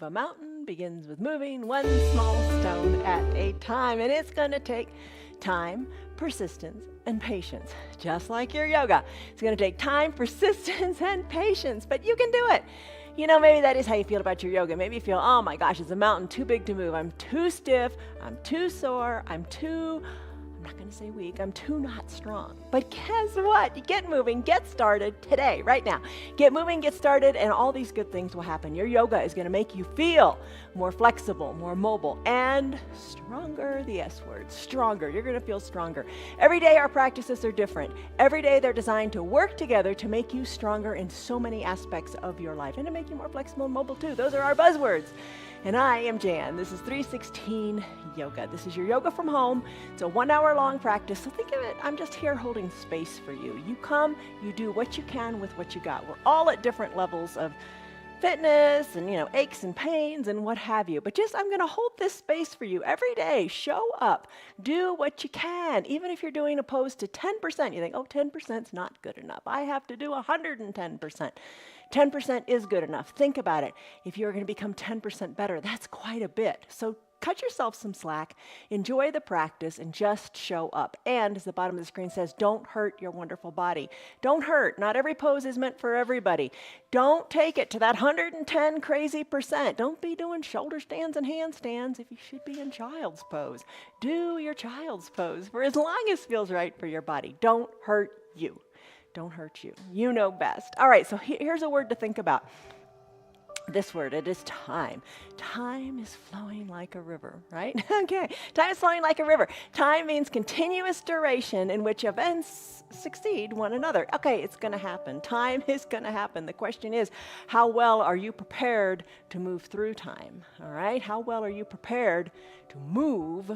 a mountain begins with moving one small stone at a time. And it's going to take time, persistence, and patience. Just like your yoga. It's going to take time, persistence, and patience. But you can do it. You know, maybe that is how you feel about your yoga. Maybe you feel, oh my gosh, it's a mountain too big to move. I'm too stiff. I'm too sore. I'm not going to say weak, I'm too not strong. But guess what? You get moving, get started today, right now. Get moving, get started, and all these good things will happen. Your yoga is going to make you feel more flexible, more mobile, and stronger, the S word, stronger. You're going to feel stronger. Every day our practices are different. Every day they're designed to work together to make you stronger in so many aspects of your life, and to make you more flexible and mobile too. Those are our buzzwords. And I am Jan. This is 316 Yoga. This is your yoga from home. It's a 1 hour long practice. So think of it, I'm just here holding space for you. You come, you do what you can with what you got. We're all at different levels of fitness and, aches and pains and what have you. But I'm going to hold this space for you every day. Show up. Do what you can. Even if you're doing a pose to 10%, you think, 10% is not good enough. I have to do 110%. 10% is good enough. Think about it. If you're going to become 10% better, that's quite a bit. So cut yourself some slack, enjoy the practice, and just show up. And as the bottom of the screen says, don't hurt your wonderful body. Don't hurt. Not every pose is meant for everybody. Don't take it to that 110 crazy %. Don't be doing shoulder stands and handstands if you should be in child's pose. Do your child's pose for as long as feels right for your body. Don't hurt you. Don't hurt you. You know best. All right, so here's a word to think about. This word, it is time. Time is flowing like a river, right? Okay, time is flowing like a river. Time means continuous duration in which events succeed one another. Okay, it's going to happen. Time is going to happen. The question is, how well are you prepared to move through time? All right, how well are you prepared to move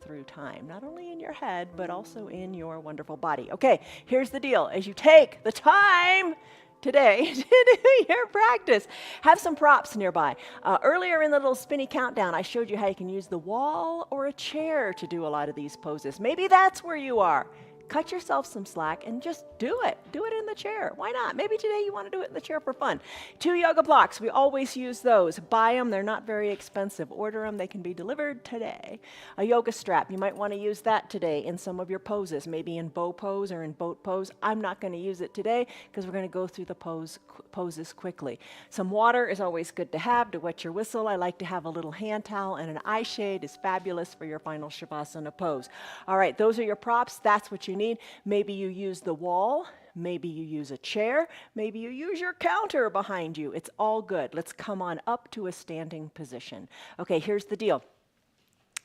through time, not only in your head, but also in your wonderful body. Okay, here's the deal. As you take the time today to do your practice, have some props nearby. Earlier in the little spinny countdown, I showed you how you can use the wall or a chair to do a lot of these poses. Maybe that's where you are. Cut yourself some slack and just do it. Do it in the chair. Why not? Maybe today you want to do it in the chair for fun. 2 yoga blocks. We always use those. Buy them. They're not very expensive. Order them. They can be delivered today. A yoga strap. You might want to use that today in some of your poses, maybe in bow pose or in boat pose. I'm not going to use it today because we're going to go through the poses quickly. Some water is always good to have to wet your whistle. I like to have a little hand towel, and an eye shade is fabulous for your final Shavasana pose. All right, those are your props. That's what you need. Maybe you use the wall, maybe you use a chair, maybe you use your counter behind you. It's all good. Let's come on up to a standing position. Okay, here's the deal.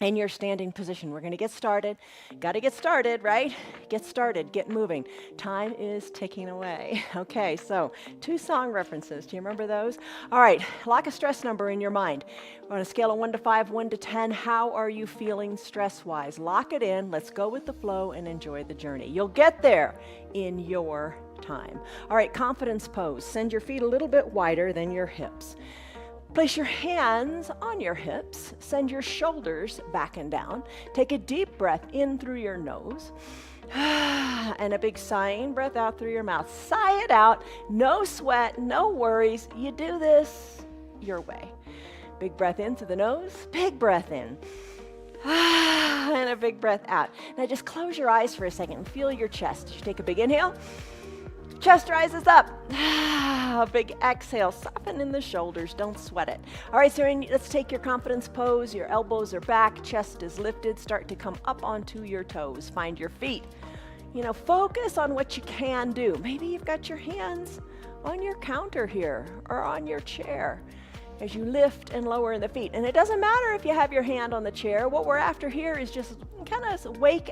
In your standing position, we're going to get started. Got to get started, right? Get started, get moving. Time is ticking away. Okay, so 2 song references. Do you remember those? All right, lock a stress number in your mind. On a scale of 1 to 5, 1 to 10, how are you feeling stress-wise? Lock it in. Let's go with the flow and enjoy the journey. You'll get there in your time. All right, confidence pose. Send your feet a little bit wider than your hips. Place your hands on your hips. Send your shoulders back and down. Take a deep breath in through your nose. And a big sighing breath out through your mouth. Sigh it out. No sweat, no worries. You do this your way. Big breath in through the nose. Big breath in. And a big breath out. Now just close your eyes for a second and feel your chest. You take a big inhale. Chest rises up. A big exhale. Soften in the shoulders. Don't sweat it. All right, so let's take your confidence pose. Your elbows are back. Chest is lifted. Start to come up onto your toes. Find your feet. Focus on what you can do. Maybe you've got your hands on your counter here or on your chair as you lift and lower in the feet. And it doesn't matter if you have your hand on the chair. What we're after here is just kind of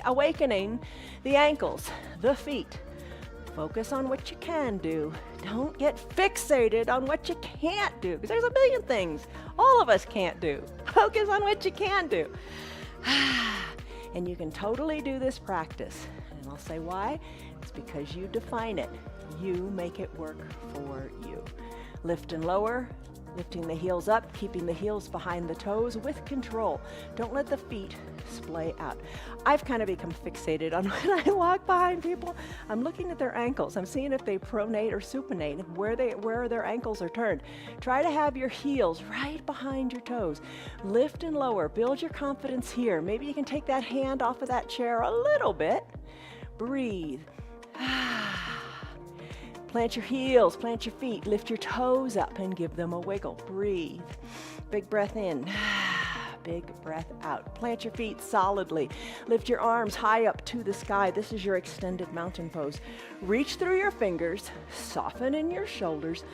awakening the ankles, the feet. Focus on what you can do. Don't get fixated on what you can't do, because there's a million things all of us can't do. Focus on what you can do. And you can totally do this practice. And I'll say why. It's because you define it. You make it work for you. Lift and lower, Lifting the heels up, keeping the heels behind the toes with control. Don't let the feet splay out. I've kind of become fixated on when I walk behind people. I'm looking at their ankles. I'm seeing if they pronate or supinate, where their ankles are turned. Try to have your heels right behind your toes. Lift and lower. Build your confidence here. Maybe you can take that hand off of that chair a little bit. Breathe. Plant your heels, plant your feet, lift your toes up and give them a wiggle. Breathe. Big breath in, big breath out. Plant your feet solidly. Lift your arms high up to the sky. This is your extended mountain pose. Reach through your fingers, soften in your shoulders.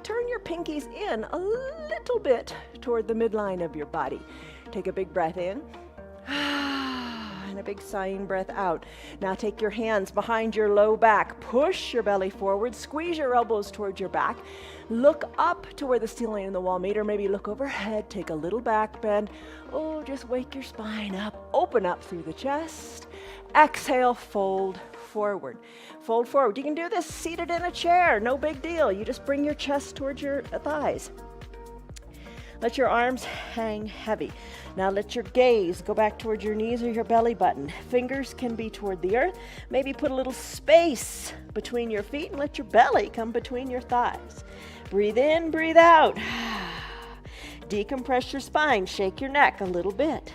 Turn your pinkies in a little bit toward the midline of your body. Take a big breath in. A big sighing breath out. Now take your hands behind your low back. Push your belly forward. Squeeze your elbows towards your back. Look up to where the ceiling and the wall meet, or maybe look overhead. Take a little back bend. Oh, just wake your spine up. Open up through the chest. Exhale, fold forward. Fold forward. You can do this seated in a chair. No big deal. You just bring your chest towards your thighs. Let your arms hang heavy. Now let your gaze go back toward your knees or your belly button. Fingers can be toward the earth. Maybe put a little space between your feet and let your belly come between your thighs. Breathe in, breathe out. Decompress your spine. Shake your neck a little bit.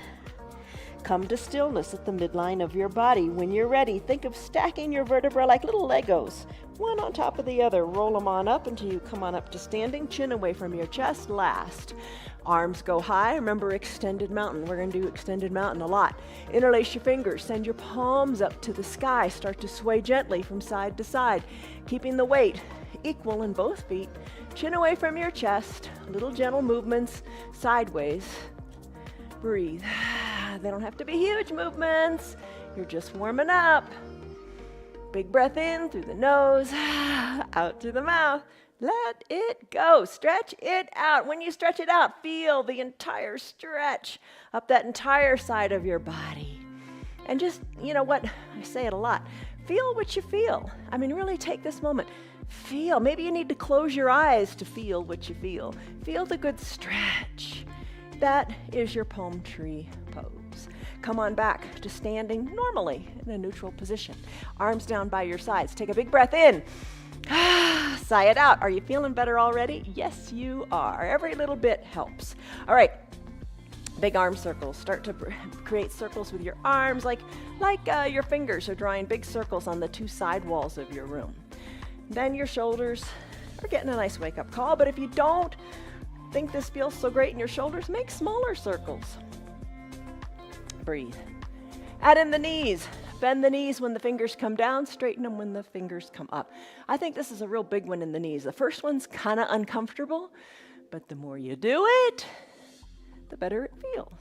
Come to stillness at the midline of your body. When you're ready, think of stacking your vertebrae like little Legos, one on top of the other. Roll them on up until you come on up to standing, chin away from your chest. Last. Arms go high. Remember extended mountain. We're going to do extended mountain a lot. Interlace your fingers. Send your palms up to the sky. Start to sway gently from side to side, keeping the weight equal in both feet. Chin away from your chest. Little gentle movements sideways. Breathe. They don't have to be huge movements. You're just warming up. Big breath in through the nose, out through the mouth. Let it go. Stretch it out. When you stretch it out, feel the entire stretch up that entire side of your body. And just, you know what, I say it a lot, feel what you feel. I mean, really take this moment. Feel. Maybe you need to close your eyes to feel what you feel. Feel the good stretch. That is your palm tree pose. Come on back to standing normally in a neutral position. Arms down by your sides. Take a big breath in. Sigh it out. Are you feeling better already? Yes, you are. Every little bit helps. All right. Big arm circles. Start to create circles with your arms like your fingers are drawing big circles on the two side walls of your room. Then your shoulders are getting a nice wake-up call, but if you don't think this feels so great in your shoulders, make smaller circles. Breathe. Add in the knees. Bend the knees when the fingers come down, straighten them when the fingers come up. I think this is a real big one in the knees. The first one's kind of uncomfortable, but the more you do it, the better it feels.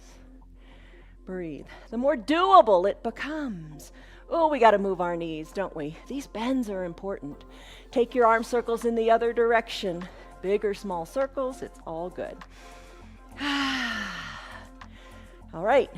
Breathe. The more doable it becomes. Oh, we got to move our knees, don't we? These bends are important. Take your arm circles in the other direction. Big or small circles, it's all good. All right.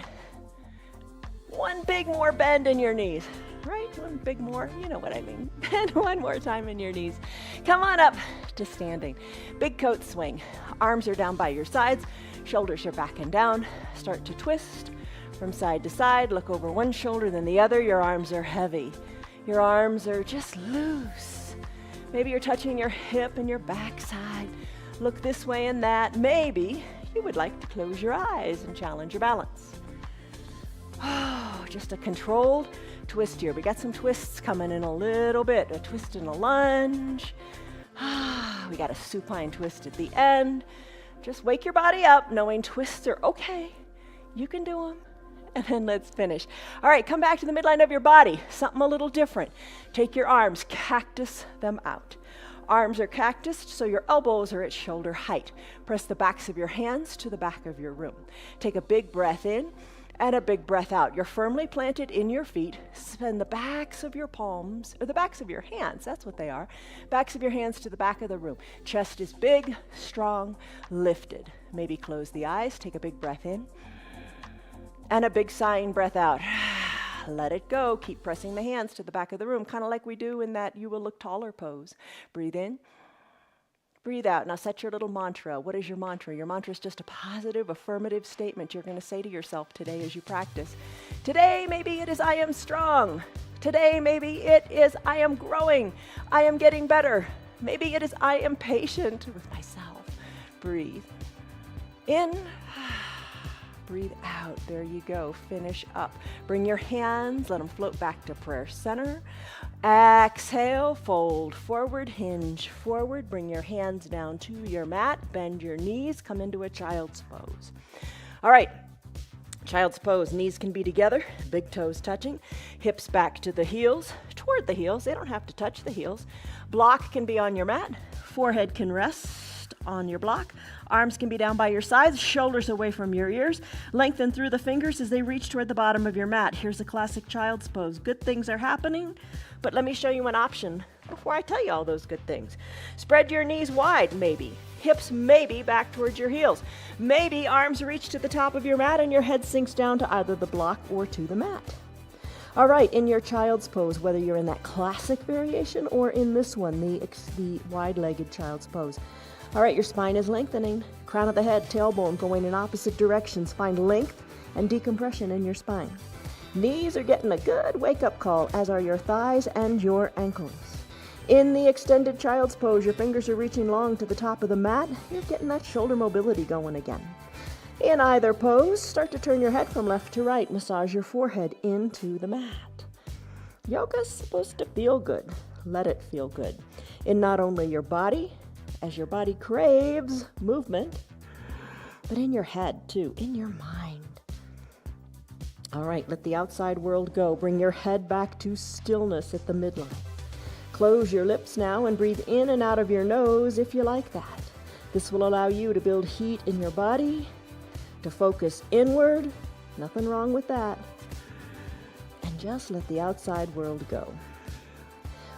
One big more bend in your knees, right? One big more, you know what I mean. Bend one more time in your knees. Come on up to standing. Big coat swing. Arms are down by your sides. Shoulders are back and down. Start to twist from side to side. Look over one shoulder, then the other. Your arms are heavy. Your arms are just loose. Maybe you're touching your hip and your backside. Look this way and that. Maybe you would like to close your eyes and challenge your balance. Oh, just a controlled twist here. We got some twists coming in a little bit. A twist and a lunge. We got a supine twist at the end. Just wake your body up knowing twists are okay. You can do them. And then let's finish. All right, come back to the midline of your body. Something a little different. Take your arms, cactus them out. Arms are cactused, so your elbows are at shoulder height. Press the backs of your hands to the back of your room. Take a big breath in and a big breath out. You're firmly planted in your feet. Send the backs of your palms, or the backs of your hands, that's what they are. Backs of your hands to the back of the room. Chest is big, strong, lifted. Maybe close the eyes, take a big breath in. And a big sighing breath out. Let it go. Keep pressing the hands to the back of the room, kind of like we do in that you will look taller pose. Breathe in. Breathe out. Now set your little mantra. What is your mantra? Your mantra is just a positive, affirmative statement you're going to say to yourself today as you practice. Today, maybe it is I am strong. Today, maybe it is I am growing. I am getting better. Maybe it is I am patient with myself. Breathe in. Breathe out. There you go. Finish up. Bring your hands. Let them float back to prayer center. Exhale. Fold forward. Hinge forward. Bring your hands down to your mat. Bend your knees. Come into a child's pose. All right. Child's pose. Knees can be together. Big toes touching. Hips back to the heels. Toward the heels. They don't have to touch the heels. Block can be on your mat. Forehead can rest on your block. Arms can be down by your sides, shoulders away from your ears. Lengthen through the fingers as they reach toward the bottom of your mat. Here's a classic child's pose. Good things are happening, but let me show you an option before I tell you all those good things. Spread your knees wide, maybe. Hips maybe back towards your heels. Maybe arms reach to the top of your mat and your head sinks down to either the block or to the mat. All right, in your child's pose, whether you're in that classic variation or in this one, the wide-legged child's pose. All right, your spine is lengthening. Crown of the head, tailbone going in opposite directions. Find length and decompression in your spine. Knees are getting a good wake-up call, as are your thighs and your ankles. In the extended child's pose, your fingers are reaching long to the top of the mat. You're getting that shoulder mobility going again. In either pose, start to turn your head from left to right. Massage your forehead into the mat. Yoga's supposed to feel good. Let it feel good. In not only your body, as your body craves movement, but in your head too, in your mind. All right, let the outside world go. Bring your head back to stillness at the midline. Close your lips now and breathe in and out of your nose if you like that. This will allow you to build heat in your body, to focus inward. Nothing wrong with that. And just let the outside world go.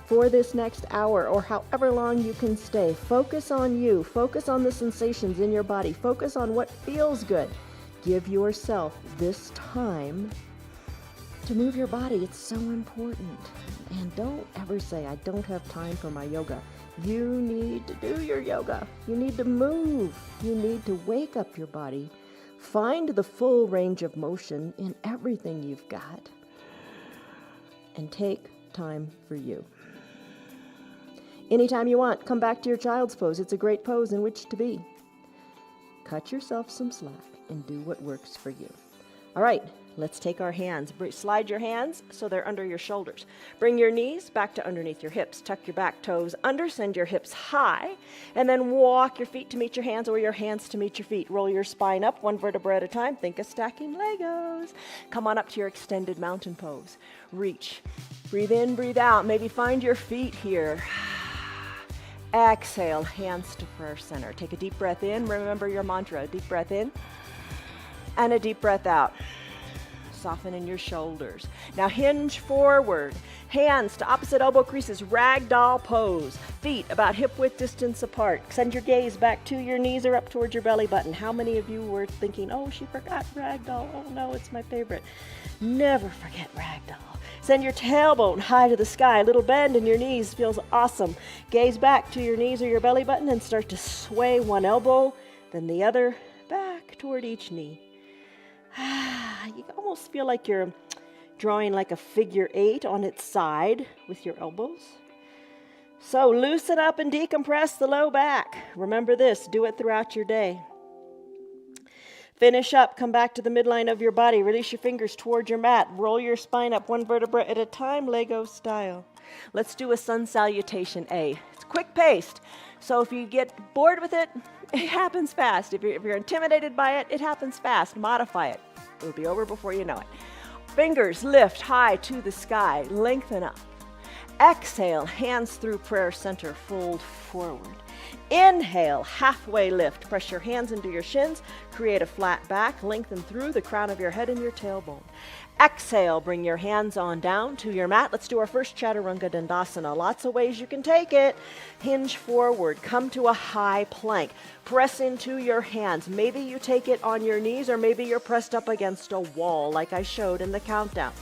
For this next hour or however long you can stay, focus on you. Focus on the sensations in your body. Focus on what feels good. Give yourself this time to move your body. It's so important. And don't ever say, I don't have time for my yoga. You need to do your yoga. You need to move. You need to wake up your body. Find the full range of motion in everything you've got. And take time for you. Anytime you want, come back to your child's pose. It's a great pose in which to be. Cut yourself some slack and do what works for you. All right, let's take our hands. Slide your hands so they're under your shoulders. Bring your knees back to underneath your hips. Tuck your back toes under, send your hips high, and then walk your feet to meet your hands or your hands to meet your feet. Roll your spine up one vertebra at a time. Think of stacking Legos. Come on up to your extended mountain pose. Reach. Breathe in, breathe out. Maybe find your feet here. Exhale, hands to prayer center. Take a deep breath in. Remember your mantra. Deep breath in and a deep breath out. Soften in your shoulders. Now hinge forward. Hands to opposite elbow creases. Ragdoll pose. Feet about hip width distance apart. Send your gaze back to your knees or up towards your belly button. How many of you were thinking, oh, she forgot ragdoll. Oh no, it's my favorite. Never forget ragdoll. Send your tailbone high to the sky. A little bend in your knees feels awesome. Gaze back to your knees or your belly button and start to sway one elbow, then the other, back toward each knee. You almost feel like you're drawing like a figure 8 on its side with your elbows. So loosen up and decompress the low back. Remember this, do it throughout your day. Finish up, come back to the midline of your body. Release your fingers toward your mat. Roll your spine up one vertebra at a time, Lego style. Let's do a sun salutation A. It's quick-paced, so if you get bored with it, it happens fast. If you're intimidated by it, it happens fast. Modify it. It'll be over before you know it. Fingers lift high to the sky. Lengthen up. Exhale, hands through prayer center, fold forward. Inhale, halfway lift. Press your hands into your shins. Create a flat back. Lengthen through the crown of your head and your tailbone. Exhale, bring your hands on down to your mat. Let's do our first Chaturanga Dandasana. Lots of ways you can take it. Hinge forward. Come to a high plank. Press into your hands. Maybe you take it on your knees or maybe you're pressed up against a wall like I showed in the countdown.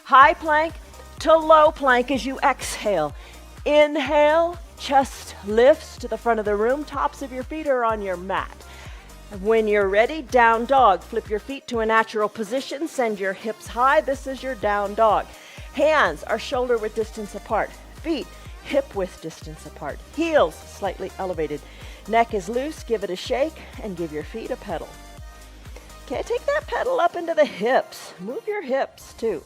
High plank to low plank as you exhale. Inhale, Chest lifts to the front of the room. Tops of your feet are on your mat. When you're ready, down dog. Flip your feet to a natural position. Send your hips high. This is your down dog. Hands are shoulder width distance apart. Feet hip width distance apart. Heels slightly elevated. Neck is loose. Give it a shake and give your feet a pedal. Okay, take that pedal up into the hips. Move your hips too.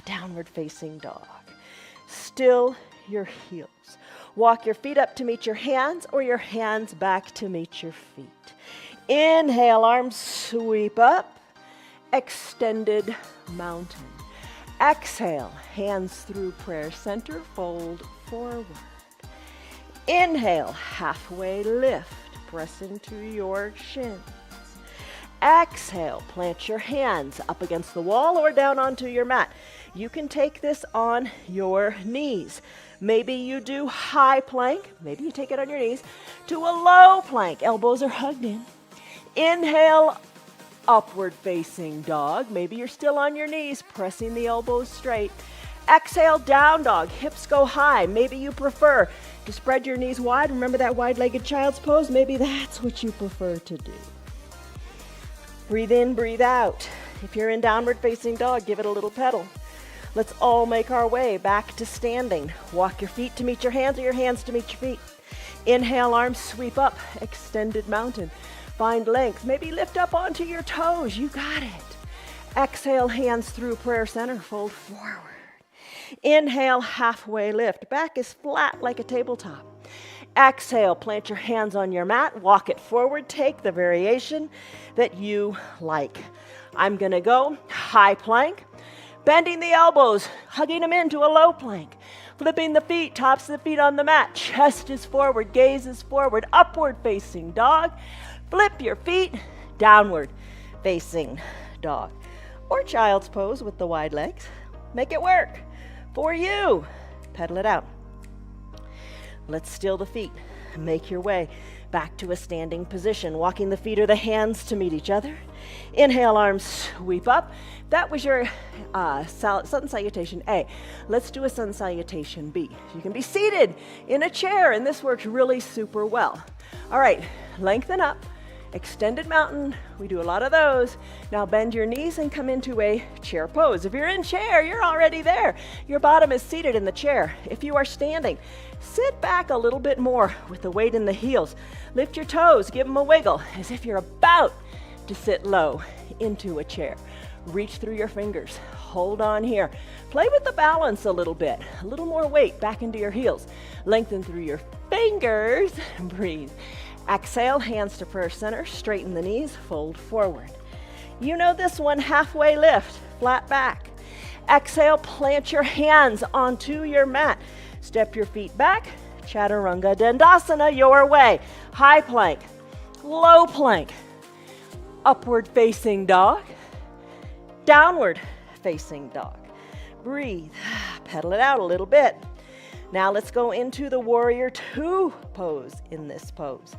Downward facing dog. Still your heels. Walk your feet up to meet your hands or your hands back to meet your feet. Inhale, arms sweep up. Extended mountain. Exhale, hands through prayer center, fold forward. Inhale, halfway lift. Press into your shins. Exhale, plant your hands up against the wall or down onto your mat. You can take this on your knees. Maybe you do high plank. Maybe you take it on your knees to a low plank. Elbows are hugged in. Inhale, upward facing dog. Maybe you're still on your knees, pressing the elbows straight. Exhale, down dog. Hips go high. Maybe you prefer to spread your knees wide. Remember that wide-legged child's pose? Maybe that's what you prefer to do. Breathe in, breathe out. If you're in downward facing dog, give it a little pedal. Let's all make our way back to standing. Walk your feet to meet your hands or your hands to meet your feet. Inhale, arms sweep up, extended mountain. Find length. Maybe lift up onto your toes. You got it. Exhale, hands through prayer center, fold forward. Inhale, halfway lift. Back is flat like a tabletop. Exhale, plant your hands on your mat, walk it forward, take the variation that you like. I'm gonna go high plank, bending the elbows, hugging them into a low plank, flipping the feet, tops of the feet on the mat, chest is forward, gaze is forward, upward facing dog. Flip your feet, downward facing dog. Or child's pose with the wide legs. Make it work for you. Pedal it out. Let's still the feet. Make your way back to a standing position, walking the feet or the hands to meet each other. Inhale, arms sweep up. That was your sun salutation A. Let's do a sun salutation B. You can be seated in a chair, and this works really super well. All right, lengthen up. Extended mountain, we do a lot of those. Now bend your knees and come into a chair pose. If you're in chair, you're already there. Your bottom is seated in the chair. If you are standing, sit back a little bit more with the weight in the heels. Lift your toes, give them a wiggle as if you're about to sit low into a chair. Reach through your fingers, hold on here. Play with the balance a little bit, a little more weight back into your heels. Lengthen through your fingers, breathe. Exhale, hands to prayer center, straighten the knees, fold forward. You know this one, halfway lift, flat back. Exhale, plant your hands onto your mat. Step your feet back, Chaturanga Dandasana your way. High plank, low plank, upward facing dog, downward facing dog. Breathe, pedal it out a little bit. Now let's go into the warrior two pose in this pose.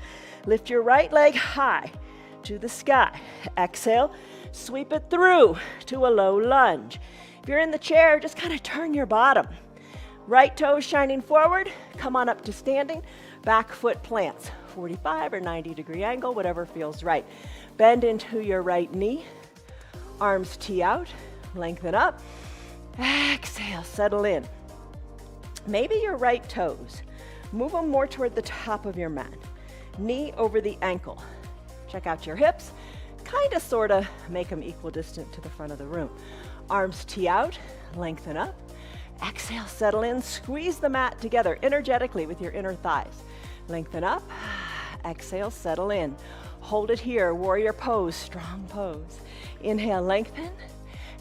Lift your right leg high to the sky. Exhale, sweep it through to a low lunge. If you're in the chair, just kind of turn your bottom. Right toes shining forward, come on up to standing. Back foot plants, 45 or 90 degree angle, whatever feels right. Bend into your right knee, arms tee out, lengthen up. Exhale, settle in. Maybe your right toes, move them more toward the top of your mat. Knee over the ankle. Check out your hips, kind of, sort of make them equidistant to the front of the room. Arms tee out, lengthen up. Exhale, settle in, squeeze the mat together energetically with your inner thighs. Lengthen up, exhale, settle in. Hold it here, warrior pose, strong pose. Inhale, lengthen.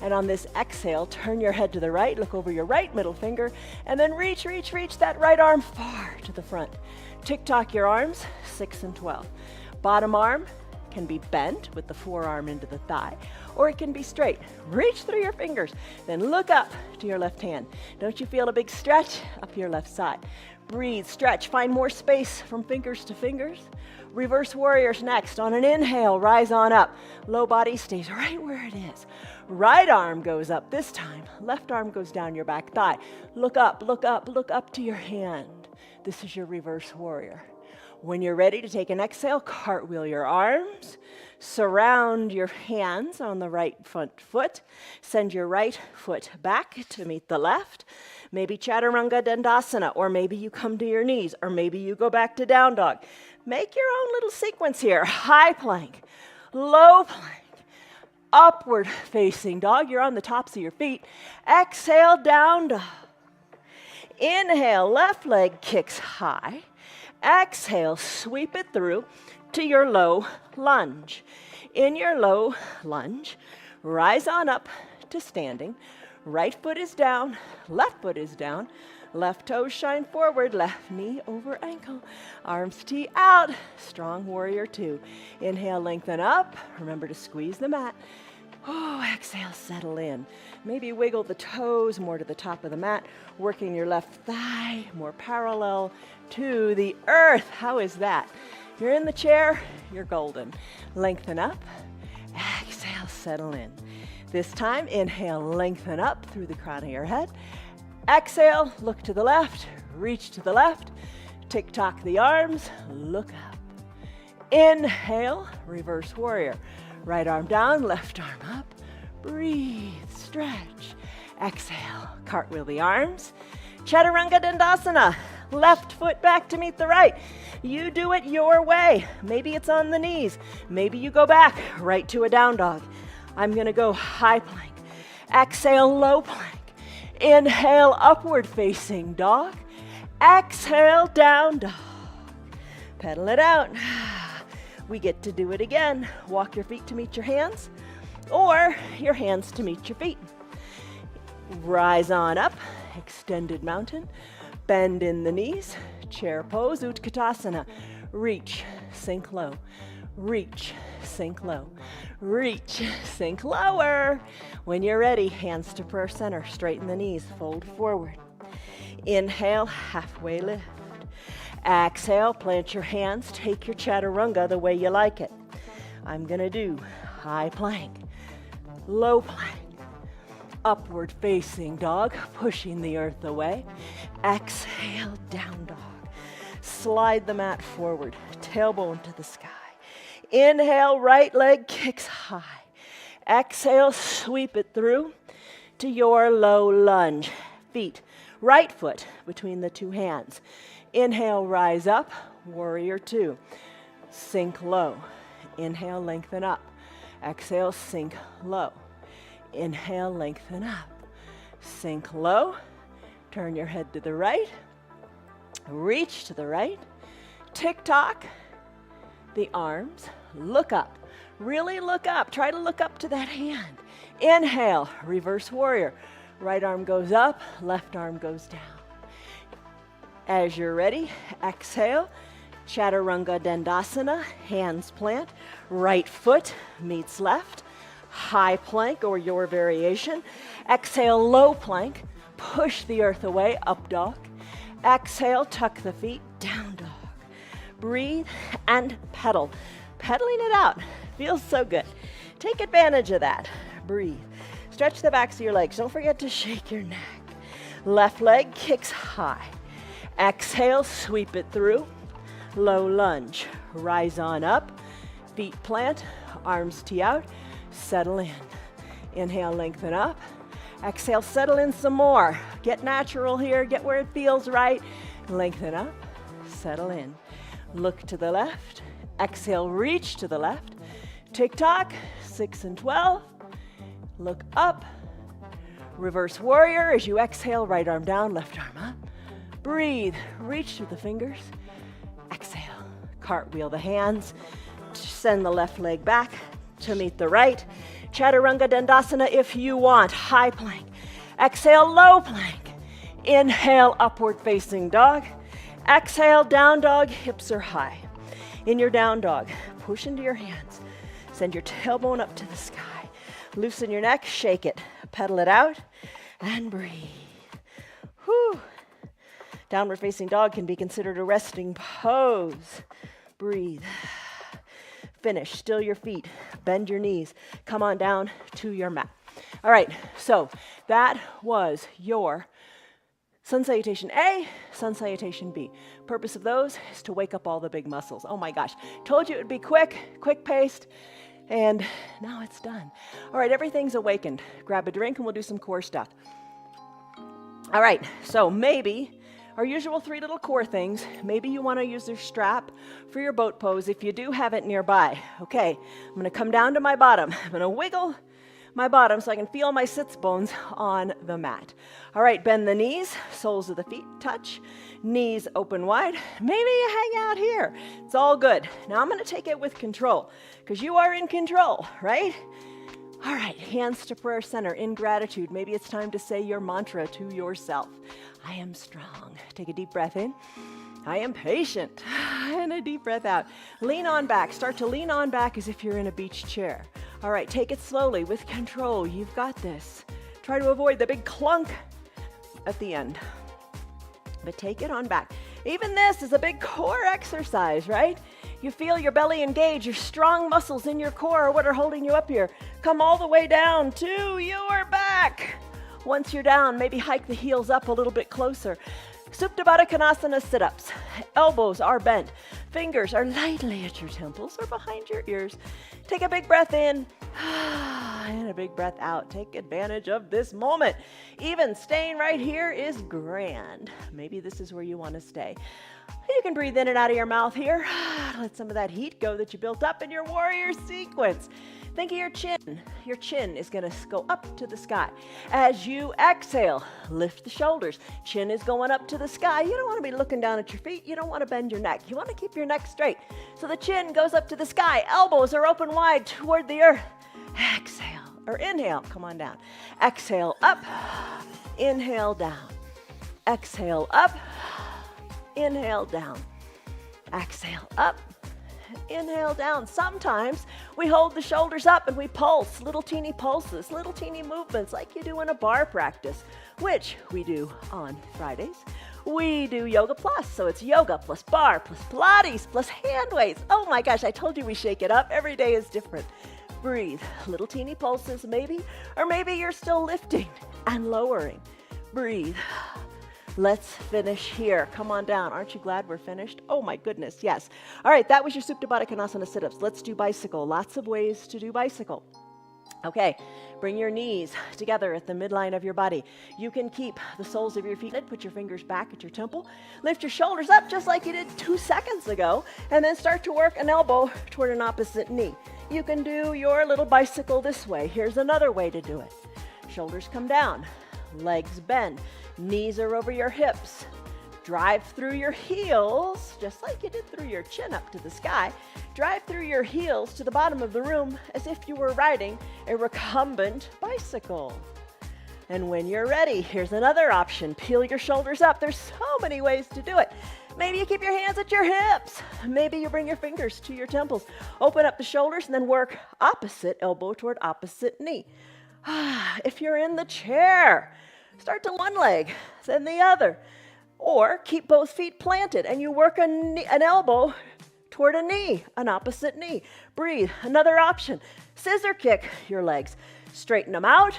And on this exhale, turn your head to the right, look over your right middle finger, and then reach that right arm far to the front. Tick-tock your arms, 6 and 12. Bottom arm can be bent with the forearm into the thigh, or it can be straight. Reach through your fingers, then look up to your left hand. Don't you feel a big stretch up your left side? Breathe, stretch, find more space from fingers to fingers. Reverse warriors next. On an inhale, rise on up. Low body stays right where it is. Right arm goes up this time. Left arm goes down your back thigh. Look up, look up, look up to your hand. This is your reverse warrior. When you're ready to take an exhale, cartwheel your arms, surround your hands on the right front foot, send your right foot back to meet the left, maybe Chaturanga Dandasana, or maybe you come to your knees, or maybe you go back to down dog. Make your own little sequence here. High plank, low plank, upward facing dog. You're on the tops of your feet. Exhale, down dog. Inhale, left leg kicks high. Exhale, sweep it through to your low lunge. In your low lunge, rise on up to standing. Right foot is down, left foot is down. Left toes shine forward, left knee over ankle. Arms tee out, strong warrior two. Inhale, lengthen up. Remember to squeeze the mat. Oh, exhale, settle in. Maybe wiggle the toes more to the top of the mat, working your left thigh more parallel to the earth. How is that? You're in the chair, you're golden. Lengthen up, exhale, settle in. This time, inhale, lengthen up through the crown of your head. Exhale, look to the left, reach to the left. Tick-tock the arms, look up. Inhale, reverse warrior. Right arm down, left arm up. Breathe, stretch. Exhale, cartwheel the arms. Chaturanga Dandasana. Left foot back to meet the right. You do it your way. Maybe it's on the knees. Maybe you go back right to a down dog. I'm gonna go high plank. Exhale, low plank. Inhale, upward facing dog. Exhale, down dog. Pedal it out. We get to do it again. Walk your feet to meet your hands, or your hands to meet your feet. Rise on up, extended mountain. Bend in the knees, chair pose, Utkatasana. Reach, sink low. Reach, sink low. Reach, sink lower. When you're ready, hands to prayer center. Straighten the knees, fold forward. Inhale, halfway lift. Exhale, plant your hands, take your chaturanga the way you like it. I'm gonna do high plank, low plank, upward facing dog, pushing the earth away. Exhale, down dog. Slide the mat forward, tailbone to the sky. Inhale, right leg kicks high. Exhale, sweep it through to your low lunge. Feet, right foot between the two hands. Inhale, rise up, warrior two. Sink low. Inhale, lengthen up. Exhale, sink low. Inhale, lengthen up. Sink low. Turn your head to the right. Reach to the right. Tick-tock the arms. Look up. Really look up. Try to look up to that hand. Inhale, reverse warrior. Right arm goes up, left arm goes down. As you're ready, exhale, Chaturanga Dandasana, hands plant, right foot meets left, high plank or your variation. Exhale, low plank, push the earth away, up dog. Exhale, tuck the feet, down dog. Breathe and pedal. Pedaling it out, feels so good. Take advantage of that. Breathe. Stretch the backs of your legs. Don't forget to shake your neck. Left leg kicks high. Exhale, sweep it through. Low lunge. Rise on up. Feet plant. Arms tee out. Settle in. Inhale, lengthen up. Exhale, settle in some more. Get natural here. Get where it feels right. Lengthen up. Settle in. Look to the left. Exhale, reach to the left. Tick-tock, 6 and 12. Look up. Reverse warrior as you exhale, right arm down, left arm up. Breathe, reach through the fingers. Exhale, cartwheel the hands. Send the left leg back to meet the right. Chaturanga Dandasana if you want. High plank. Exhale, low plank. Inhale, upward facing dog. Exhale, down dog, hips are high. In your down dog, push into your hands. Send your tailbone up to the sky. Loosen your neck, shake it. Pedal it out, and breathe. Whew. Downward facing dog can be considered a resting pose. Breathe. Finish. Still your feet. Bend your knees. Come on down to your mat. All right, so that was your Sun salutation A, sun salutation B. Purpose of those is to wake up all the big muscles. Oh my gosh, told you it would be quick paced, and now it's done. All right, everything's awakened. Grab a drink and we'll do some core stuff. All right, so maybe our usual 3 little core things, maybe you want to use your strap for your boat pose if you do have it nearby. Okay, I'm going to come down to my bottom. I'm going to wiggle my bottom so I can feel my sits bones on the mat. All right, bend the knees, soles of the feet touch, knees open wide. Maybe you hang out here. It's all good. Now I'm going to take it with control because you are in control, right? All right, hands to prayer center in gratitude. Maybe it's time to say your mantra to yourself. I am strong. Take a deep breath in. I am patient. And a deep breath out. Lean on back. Start to lean on back as if you're in a beach chair. All right, take it slowly with control. You've got this. Try to avoid the big clunk at the end. But take it on back. Even this is a big core exercise, right? You feel your belly engage, your strong muscles in your core are what are holding you up here. Come all the way down to your back. Once you're down, maybe hike the heels up a little bit closer. Supta Baddha Konasana sit-ups. Elbows are bent. Fingers are lightly at your temples or behind your ears. Take a big breath in and a big breath out. Take advantage of this moment. Even staying right here is grand. Maybe this is where you want to stay. You can breathe in and out of your mouth here. Let some of that heat go that you built up in your warrior sequence. Think of your chin. Your chin is going to go up to the sky. As you exhale, lift the shoulders. Chin is going up to the sky. You don't want to be looking down at your feet. You don't want to bend your neck. You want to keep your neck straight. So the chin goes up to the sky. Elbows are open wide toward the earth. Exhale, or inhale. Come on down. Exhale up. Inhale down. Exhale up. Inhale down. Exhale up. Inhale down. Sometimes we hold the shoulders up and we pulse, little teeny pulses, little teeny movements like you do in a bar practice, which we do on Fridays. We do yoga plus, so it's yoga plus bar plus Pilates plus hand weights. Oh my gosh, I told you we shake it up. Every day is different. Breathe. Little teeny pulses maybe, or maybe you're still lifting and lowering. Breathe. Let's finish here. Come on down. Aren't you glad we're finished? Oh my goodness, yes. All right, that was your Supta Baddha Konasana sit-ups. Let's do bicycle. Lots of ways to do bicycle. Okay, bring your knees together at the midline of your body. You can keep the soles of your feet. Put your fingers back at your temple. Lift your shoulders up just like you did 2 seconds ago, and then start to work an elbow toward an opposite knee. You can do your little bicycle this way. Here's another way to do it. Shoulders come down, legs bend. Knees are over your hips. Drive through your heels, just like you did through your chin up to the sky. Drive through your heels to the bottom of the room as if you were riding a recumbent bicycle. And when you're ready, here's another option. Peel your shoulders up. There's so many ways to do it. Maybe you keep your hands at your hips. Maybe you bring your fingers to your temples. Open up the shoulders and then work opposite elbow toward opposite knee. If you're in the chair, start to one leg, then the other. Or keep both feet planted and you work an elbow toward a knee, an opposite knee. Breathe. Another option. Scissor kick your legs. Straighten them out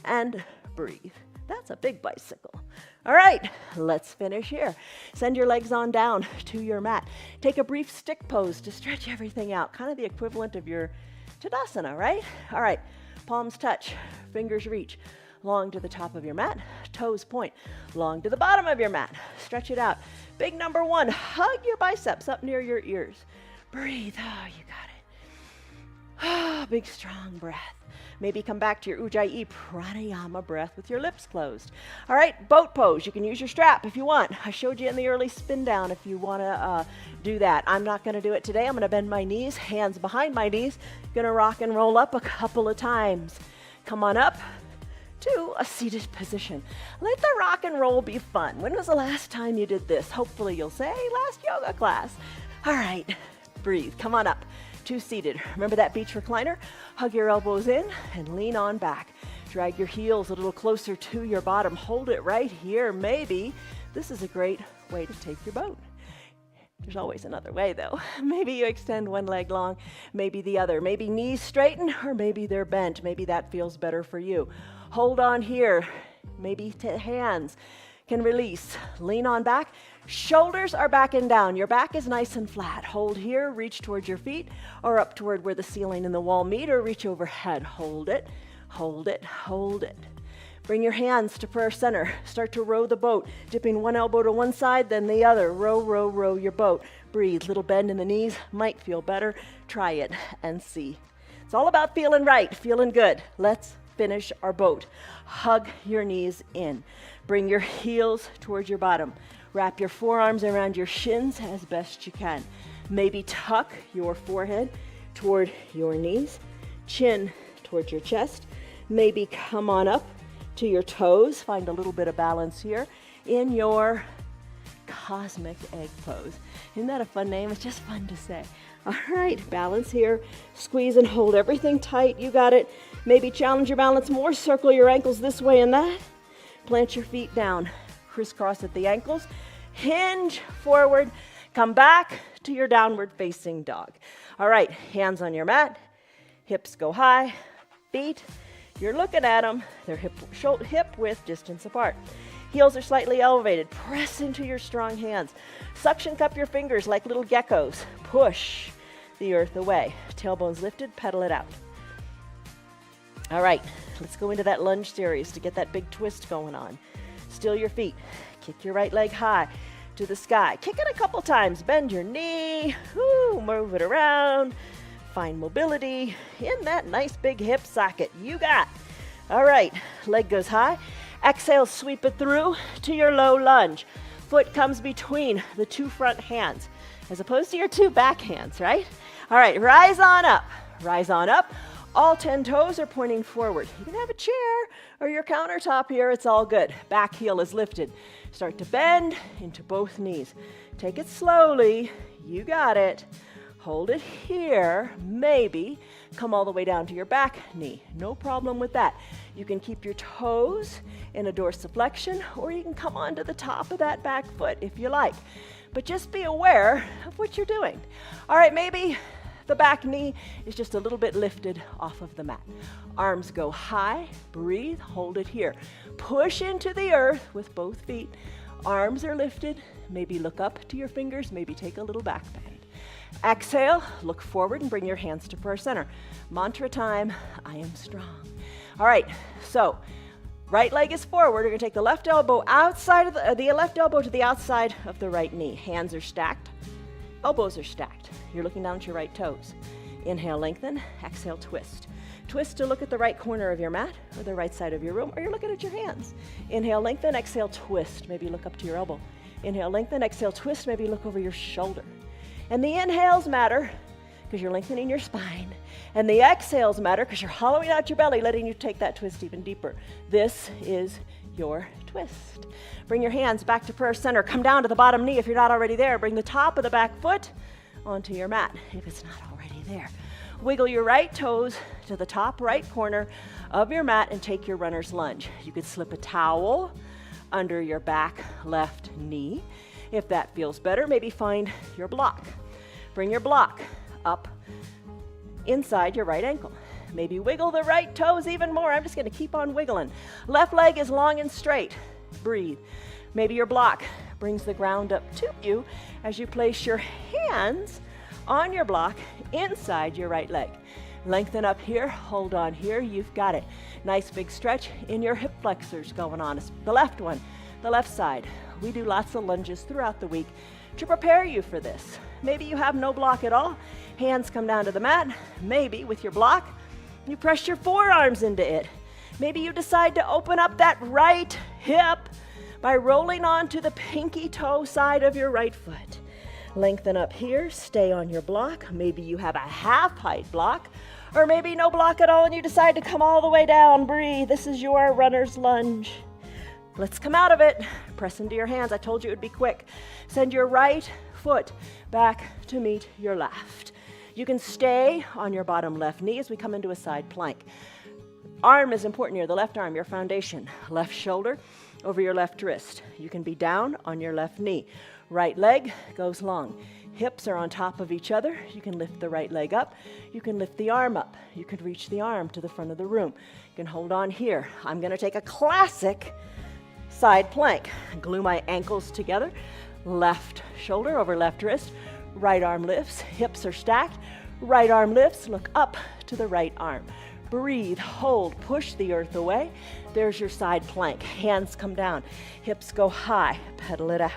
and breathe. That's a big bicycle. All right, let's finish here. Send your legs on down to your mat. Take a brief stick pose to stretch everything out, kind of the equivalent of your Tadasana, right? All right, palms touch, fingers reach. Long to the top of your mat, toes point, long to the bottom of your mat. Stretch it out. Big number 1, hug your biceps up near your ears. Breathe, oh, you got it. Oh, big strong breath. Maybe come back to your Ujjayi pranayama breath with your lips closed. All right, boat pose. You can use your strap if you want. I showed you in the early spin down if you want to do that. I'm not going to do it today. I'm going to bend my knees, hands behind my knees. Going to rock and roll up a couple of times. Come on up to a seated position. Let the rock and roll be fun. When was the last time you did this? Hopefully you'll say, last yoga class. All right, breathe. Come on up to seated. Remember that beach recliner? Hug your elbows in and lean on back. Drag your heels a little closer to your bottom. Hold it right here. Maybe this is a great way to take your boat. There's always another way though. Maybe you extend one leg long, maybe the other. Maybe knees straighten or maybe they're bent. Maybe that feels better for you. Hold on here. Maybe hands can release. Lean on back. Shoulders are back and down. Your back is nice and flat. Hold here, reach towards your feet or up toward where the ceiling and the wall meet, or reach overhead. Hold it, hold it, hold it. Bring your hands to prayer center. Start to row the boat, dipping one elbow to one side, then the other. Row, row, row your boat. Breathe. Little bend in the knees. Might feel better. Try it and see. It's all about feeling right, feeling good. Let's finish our boat. Hug your knees in. Bring your heels towards your bottom. Wrap your forearms around your shins as best you can. Maybe tuck your forehead toward your knees. Chin towards your chest. Maybe come on up to your toes. Find a little bit of balance here in your cosmic egg pose. Isn't that a fun name? It's just fun to say. All right, balance here. Squeeze and hold everything tight. You got it. Maybe challenge your balance more. Circle your ankles this way and that. Plant your feet down. Crisscross at the ankles. Hinge forward. Come back to your downward facing dog. All right, hands on your mat. Hips go high. Feet, you're looking at them. They're hip width distance apart. Heels are slightly elevated. Press into your strong hands. Suction cup your fingers like little geckos. Push the earth away. Tailbones lifted, pedal it out. All right, let's go into that lunge series to get that big twist going on. Still your feet. Kick your right leg high to the sky. Kick it a couple times. Bend your knee. Woo, move it around. Find mobility in that nice big hip socket. You got. All right, leg goes high. Exhale, sweep it through to your low lunge. Foot comes between the two front hands as opposed to your two back hands, right? All right, rise on up. Rise on up. All 10 toes are pointing forward. You can have a chair or your countertop here. It's all good. Back heel is lifted. Start to bend into both knees. Take it slowly. You got it. Hold it here. Maybe come all the way down to your back knee. No problem with that. You can keep your toes in a dorsiflexion, or you can come onto the top of that back foot if you like. But just be aware of what you're doing. All right, maybe the back knee is just a little bit lifted off of the mat. Arms go high. Breathe. Hold it here. Push into the earth with both feet. Arms are lifted. Maybe look up to your fingers. Maybe take a little back bend. Exhale, look forward and bring your hands to prayer center. Mantra time, I am strong. All right, so right leg is forward. You're gonna take the left elbow outside of the left elbow to the outside of the right knee. Hands are stacked, elbows are stacked. You're looking down at your right toes. Inhale, lengthen, exhale, twist. Twist to look at the right corner of your mat or the right side of your room, or you're looking at your hands. Inhale, lengthen, exhale, twist. Maybe look up to your elbow. Inhale, lengthen, exhale, twist. Maybe look over your shoulder. And the inhales matter because you're lengthening your spine. And the exhales matter because you're hollowing out your belly, letting you take that twist even deeper. This is your twist. Bring your hands back to prayer center. Come down to the bottom knee if you're not already there. Bring the top of the back foot onto your mat if it's not already there. Wiggle your right toes to the top right corner of your mat and take your runner's lunge. You could slip a towel under your back left knee. If that feels better, maybe find your block. Bring your block up inside your right ankle. Maybe wiggle the right toes even more. I'm just going to keep on wiggling. Left leg is long and straight. Breathe. Maybe your block brings the ground up to you as you place your hands on your block inside your right leg. Lengthen up here, hold on here, you've got it. Nice big stretch in your hip flexors going on. The left one, the left side. We do lots of lunges throughout the week to prepare you for this. Maybe you have no block at all. Hands come down to the mat. Maybe with your block, you press your forearms into it. Maybe you decide to open up that right hip by rolling onto the pinky toe side of your right foot. Lengthen up here, stay on your block. Maybe you have a half height block, or maybe no block at all and you decide to come all the way down. Breathe. This is your runner's lunge. Let's come out of it. Press into your hands. I told you it would be quick. Send your right foot back to meet your left. You can stay on your bottom left knee as we come into a side plank. Arm is important here, the left arm, your foundation. Left shoulder over your left wrist. You can be down on your left knee. Right leg goes long. Hips are on top of each other. You can lift the right leg up. You can lift the arm up. You can reach the arm to the front of the room. You can hold on here. I'm going to take a classic Side plank. Glue my ankles together. Left shoulder over left wrist. Right arm lifts. Hips are stacked. Right arm lifts. Look up to the right arm. Breathe, hold, push the earth away. There's your side plank. Hands come down. Hips go high. Pedal it out.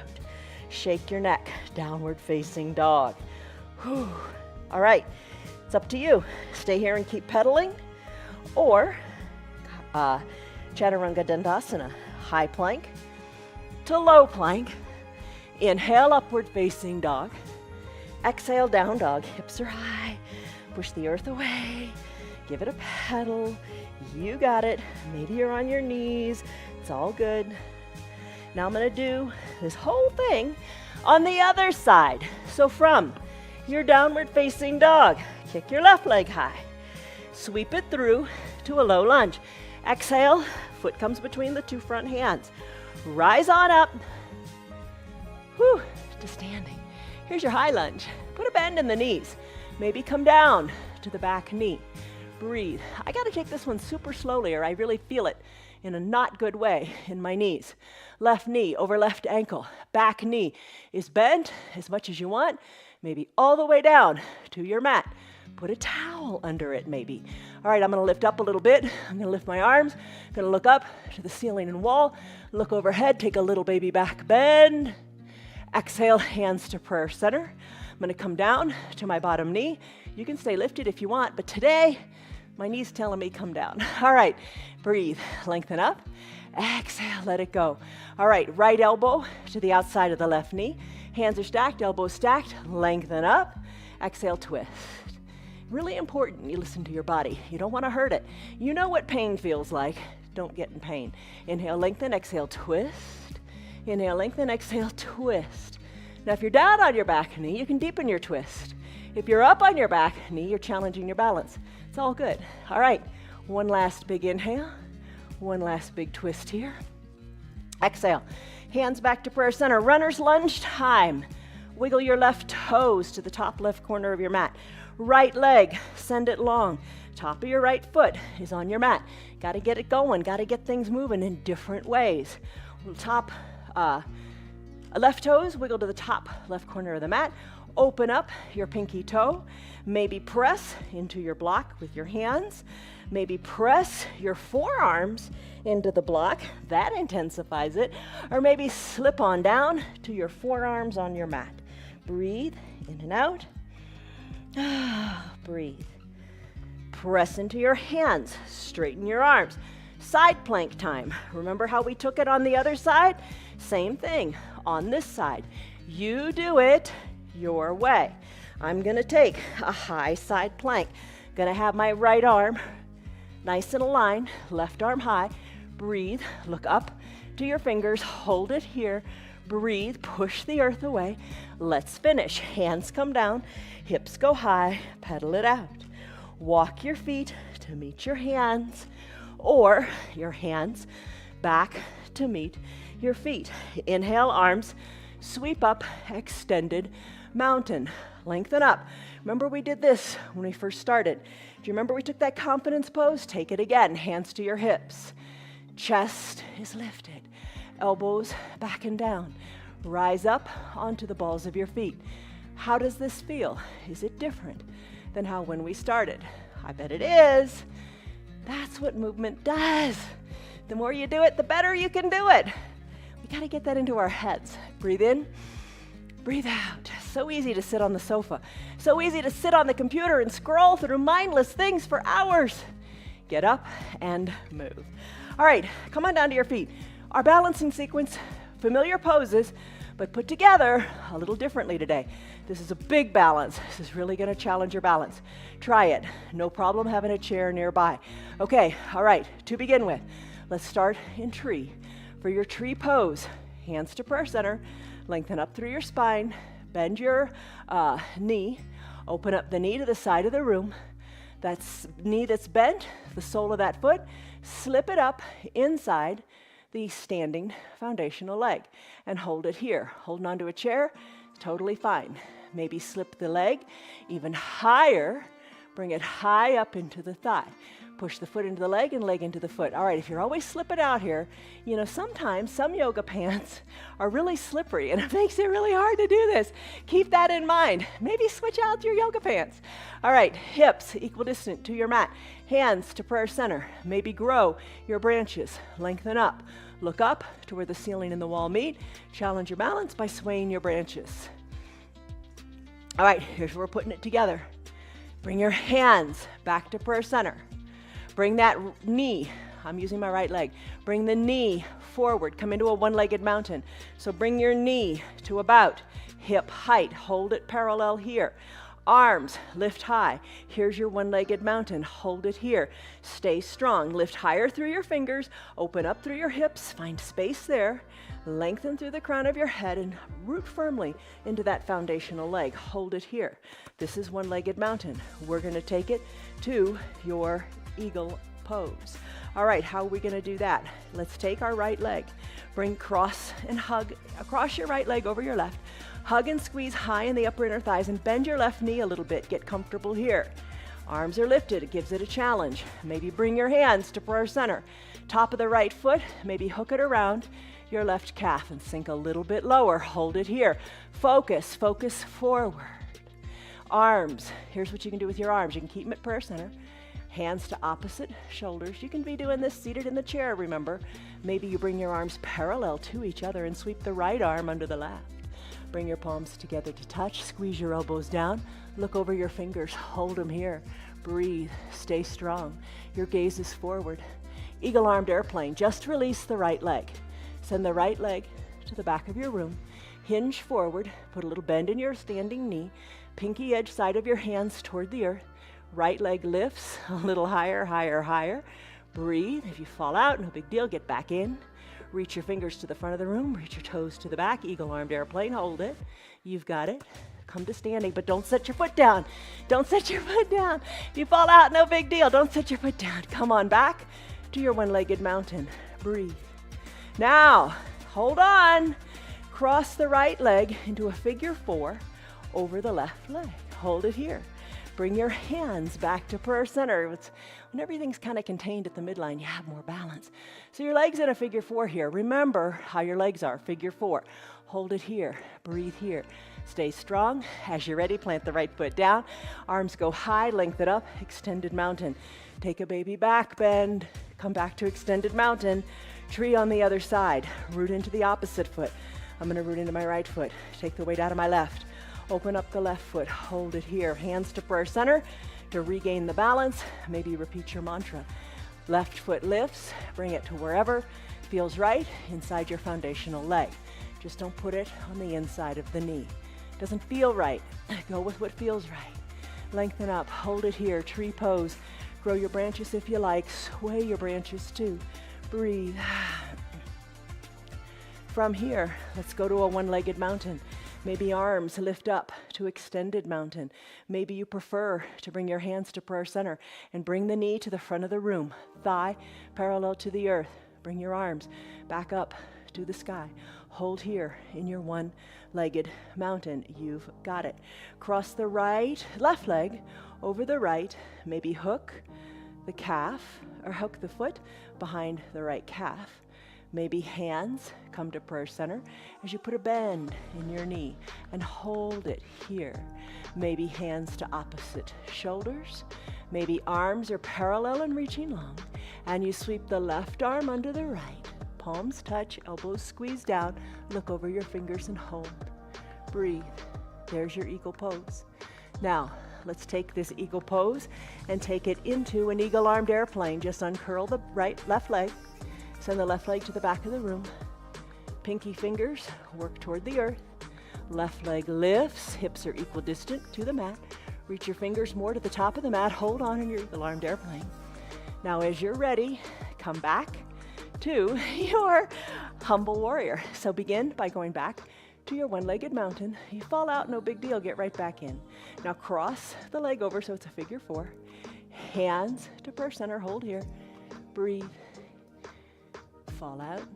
Shake your neck. Downward facing dog. Whew. All right. It's up to you. Stay here and keep pedaling. Or Chaturanga Dandasana. High plank to low plank. Inhale, upward facing dog. Exhale, down dog. Hips are high. Push the earth away. Give it a pedal. You got it. Maybe you're on your knees. It's all good. Now I'm going to do this whole thing on the other side. So from your downward facing dog, kick your left leg high. Sweep it through to a low lunge. Exhale, foot comes between the two front hands. Rise on up. Whew, to standing. Here's your high lunge. Put a bend in the knees. Maybe come down to the back knee. Breathe. I got to take this one super slowly or I really feel it in a not good way in my knees. Left knee over left ankle. Back knee is bent as much as you want. Maybe all the way down to your mat. Put a towel under it maybe. All right, I'm going to lift up a little bit. I'm going to lift my arms. I'm going to look up to the ceiling and wall. Look overhead. Take a little baby back bend. Exhale, hands to prayer center. I'm going to come down to my bottom knee. You can stay lifted if you want, but today, my knee's telling me come down. All right, breathe, lengthen up. Exhale, let it go. All right, right elbow to the outside of the left knee. Hands are stacked, elbows stacked. Lengthen up. Exhale, twist. Really important you listen to your body. You don't want to hurt it. You know what pain feels like. Don't get in pain. Inhale, lengthen, exhale, twist. Inhale, lengthen, exhale, twist. Now, if you're down on your back knee, you can deepen your twist. If you're up on your back knee, you're challenging your balance. It's all good. All right, one last big inhale. One last big twist here. Exhale. Hands back to prayer center. Runner's lunge time. Wiggle your left toes to the top left corner of your mat. Right leg, send it long. Top of your right foot is on your mat. Got to get it going. Got to get things moving in different ways. Top left toes, wiggle to the top left corner of the mat. Open up your pinky toe. Maybe press into your block with your hands. Maybe press your forearms into the block. That intensifies it. Or maybe slip on down to your forearms on your mat. Breathe in and out. Breathe. Press into your hands. Straighten your arms. Side plank time. Remember how we took it on the other side? Same thing on this side. You do it your way. I'm going to take a high side plank. Going to have my right arm nice and aligned, left arm high. Breathe, look up to your fingers, hold it here. Breathe, push the earth away. Let's finish. Hands come down, hips go high, pedal it out. Walk your feet to meet your hands, or your hands back to meet your feet. Inhale, arms, sweep up, extended mountain. Lengthen up. Remember we did this when we first started. Do you remember we took that confidence pose? Take it again. Hands to your hips. Chest is lifted. Elbows back and down. Rise up onto the balls of your feet. How does this feel? Is it different than how when we started? I bet it is. That's what movement does. The more you do it, the better you can do it. We got to get that into our heads. Breathe in. Breathe out. So easy to sit on the sofa. So easy to sit on the computer and scroll through mindless things for hours. Get up and move. All right, come on down to your feet. Our balancing sequence, familiar poses, but put together a little differently today. This is a big balance. This is really going to challenge your balance. Try it. No problem having a chair nearby. Okay, all right, to begin with, let's start in tree. For your tree pose, hands to prayer center. Lengthen up through your spine, bend your knee, open up the knee to the side of the room. That's knee that's bent, the sole of that foot, slip it up inside the standing foundational leg and hold it here. Holding onto a chair, totally fine. Maybe slip the leg even higher, bring it high up into the thigh. Push the foot into the leg and leg into the foot. All right, if you're always slipping out here, you know, sometimes some yoga pants are really slippery and it makes it really hard to do this. Keep that in mind. Maybe switch out your yoga pants. All right, hips equidistant to your mat. Hands to prayer center. Maybe grow your branches. Lengthen up. Look up to where the ceiling and the wall meet. Challenge your balance by swaying your branches. All right, here's where we're putting it together. Bring your hands back to prayer center. Bring that knee, I'm using my right leg. Bring the knee forward, come into a one-legged mountain. So bring your knee to about hip height, hold it parallel here. Arms, lift high. Here's your one-legged mountain, hold it here. Stay strong, lift higher through your fingers, open up through your hips, find space there. Lengthen through the crown of your head and root firmly into that foundational leg. Hold it here. This is one-legged mountain. We're gonna take it to your eagle pose. All right, how are we gonna do that? Let's take our right leg, bring cross and hug across your right leg over your left, hug and squeeze high in the upper inner thighs and bend your left knee a little bit. Get comfortable here. Arms are lifted, it gives it a challenge. Maybe bring your hands to prayer center. Top of the right foot, maybe hook it around your left calf and sink a little bit lower. Hold it here. Focus, focus forward. Arms, here's what you can do with your arms. You can keep them at prayer center. Hands to opposite shoulders. You can be doing this seated in the chair, remember. Maybe you bring your arms parallel to each other and sweep the right arm under the left. Bring your palms together to touch. Squeeze your elbows down. Look over your fingers. Hold them here. Breathe. Stay strong. Your gaze is forward. Eagle-armed airplane. Just release the right leg. Send the right leg to the back of your room. Hinge forward. Put a little bend in your standing knee. Pinky edge side of your hands toward the earth. Right leg lifts a little higher, higher, higher. Breathe. If you fall out, no big deal. Get back in. Reach your fingers to the front of the room. Reach your toes to the back. Eagle-armed airplane. Hold it. You've got it. Come to standing, but don't set your foot down. Don't set your foot down. If you fall out, no big deal. Don't set your foot down. Come on back to your one-legged mountain. Breathe. Now, hold on. Cross the right leg into a figure 4 over the left leg. Hold it here. Bring your hands back to prayer center. When everything's kind of contained at the midline, you have more balance. So your legs in a figure 4 here. Remember how your legs are, figure 4. Hold it here, breathe here. Stay strong. As you're ready, plant the right foot down. Arms go high, lengthen up, extended mountain. Take a baby back bend, come back to extended mountain. Tree on the other side, root into the opposite foot. I'm gonna root into my right foot. Take the weight out of my left. Open up the left foot, hold it here. Hands to prayer center to regain the balance. Maybe repeat your mantra. Left foot lifts, bring it to wherever feels right inside your foundational leg. Just don't put it on the inside of the knee. Doesn't feel right, go with what feels right. Lengthen up, hold it here, tree pose. Grow your branches if you like, sway your branches too. Breathe. From here, let's go to a one-legged mountain. Maybe arms lift up to extended mountain. Maybe you prefer to bring your hands to prayer center and bring the knee to the front of the room. Thigh parallel to the earth. Bring your arms back up to the sky. Hold here in your one-legged mountain. You've got it. Cross the left leg over the right. Maybe hook the calf or hook the foot behind the right calf. Maybe hands come to prayer center as you put a bend in your knee and hold it here. Maybe hands to opposite shoulders. Maybe arms are parallel and reaching long, and you sweep the left arm under the right. Palms touch, elbows squeeze down. Look over your fingers and hold. Breathe. There's your eagle pose. Now, let's take this eagle pose and take it into an eagle-armed airplane. Just uncurl the left leg. Send the left leg to the back of the room. Pinky fingers work toward the earth. Left leg lifts, hips are equidistant to the mat. Reach your fingers more to the top of the mat. Hold on in your eagle-armed airplane. Now as you're ready, come back to your humble warrior. So begin by going back to your one-legged mountain. You fall out, no big deal, get right back in. Now cross the leg over so it's a figure 4. Hands to prayer center, hold here. Breathe. Fall out,